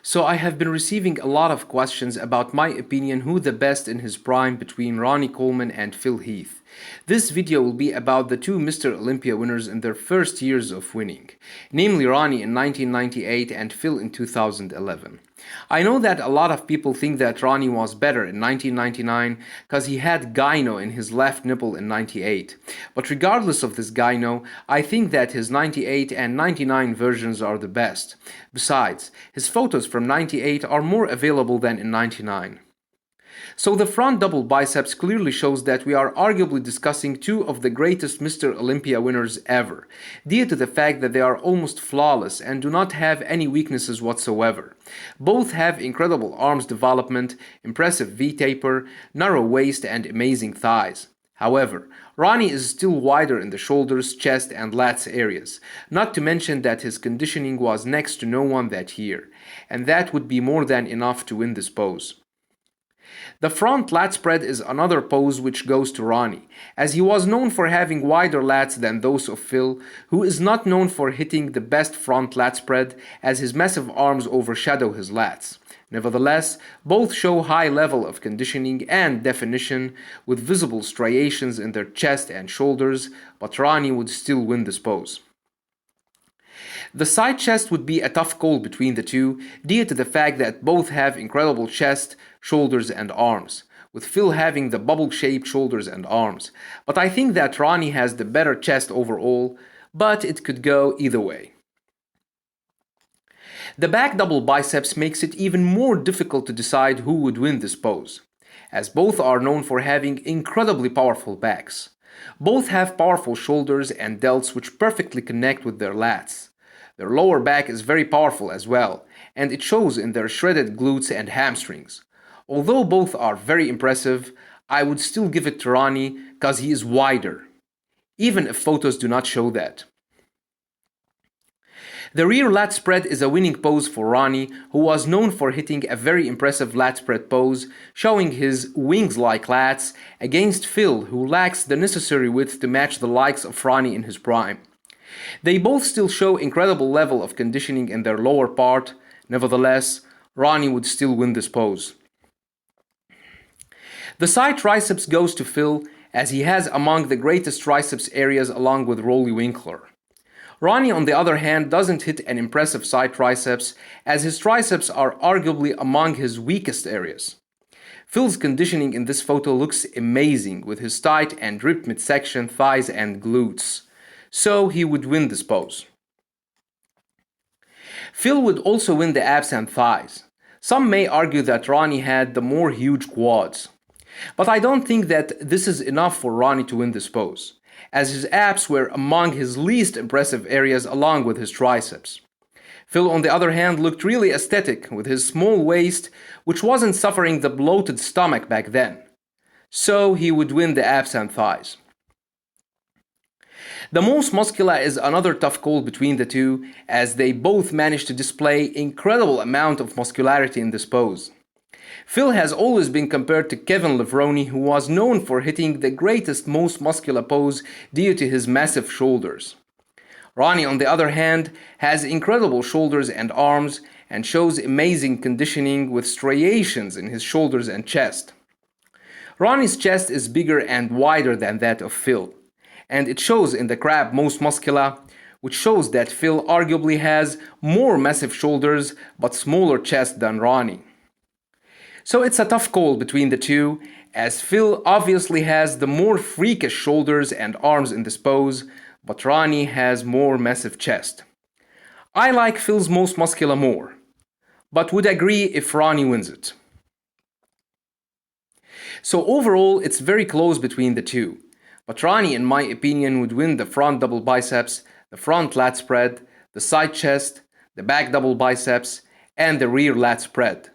So I have been receiving a lot of questions about my opinion who the best in his prime between Ronnie Coleman and Phil Heath. This video will be about the two Mr. Olympia winners in their first years of winning, namely Ronnie in 1998 and Phil in 2011. I know that a lot of people think that Ronnie was better in 1999 because he had gyno in his left nipple in 98. But regardless of this gyno, I think that his 98 and 99 versions are the best. Besides, his photos from 98 are more available than in 99. So the front double biceps clearly shows that we are arguably discussing two of the greatest Mr. Olympia winners ever, due to the fact that they are almost flawless and do not have any weaknesses whatsoever. Both have incredible arms development, impressive V-taper, narrow waist and amazing thighs. However, Ronnie is still wider in the shoulders, chest and lats areas, not to mention that his conditioning was next to no one that year, and that would be more than enough to win this pose. The front lat spread is another pose which goes to Ronnie, as he was known for having wider lats than those of Phil, who is not known for hitting the best front lat spread as his massive arms overshadow his lats. Nevertheless, both show high level of conditioning and definition with visible striations in their chest and shoulders, but Ronnie would still win this pose. The side chest would be a tough call between the two due to the fact that both have incredible chest, shoulders and arms, with Phil having the bubble-shaped shoulders and arms. But I think that Ronnie has the better chest overall, but it could go either way. The back double biceps makes it even more difficult to decide who would win this pose, as both are known for having incredibly powerful backs. Both have powerful shoulders and delts which perfectly connect with their lats. Their lower back is very powerful as well, and it shows in their shredded glutes and hamstrings. Although both are very impressive, I would still give it to Ronnie because he is wider, even if photos do not show that. The rear lat spread is a winning pose for Ronnie, who was known for hitting a very impressive lat spread pose, showing his wings-like lats, against Phil, who lacks the necessary width to match the likes of Ronnie in his prime. They both still show incredible level of conditioning in their lower part. Nevertheless, Ronnie would still win this pose. The side triceps goes to Phil, as he has among the greatest triceps areas along with Rolly Winkler. Ronnie, on the other hand, doesn't hit an impressive side triceps, as his triceps are arguably among his weakest areas. Phil's conditioning in this photo looks amazing with his tight and ripped midsection, thighs and glutes. So he would win this pose. Phil would also win the abs and thighs. Some may argue that Ronnie had the more huge quads. But I don't think that this is enough for Ronnie to win this pose, as his abs were among his least impressive areas along with his triceps. Phil, on the other hand, looked really aesthetic with his small waist, which wasn't suffering the bloated stomach back then. So he would win the abs and thighs. The most muscular is another tough call between the two, as they both managed to display incredible amount of muscularity in this pose. Phil has always been compared to Kevin Levrone, who was known for hitting the greatest, most muscular pose due to his massive shoulders. Ronnie, on the other hand, has incredible shoulders and arms and shows amazing conditioning with striations in his shoulders and chest. Ronnie's chest is bigger and wider than that of Phil, and it shows in the crab most muscular, which shows that Phil arguably has more massive shoulders but smaller chest than Ronnie. So it's a tough call between the two, as Phil obviously has the more freakish shoulders and arms in this pose, but Ronnie has more massive chest. I like Phil's most muscular more, but would agree if Ronnie wins it. So overall, it's very close between the two. But Ronnie, in my opinion, would win the front double biceps, the front lat spread, the side chest, the back double biceps, and the rear lat spread,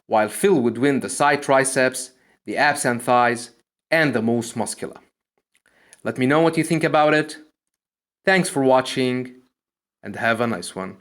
while Phil would win the side triceps, the abs and thighs, and the most muscular. Let me know what you think about it. Thanks for watching, and have a nice one.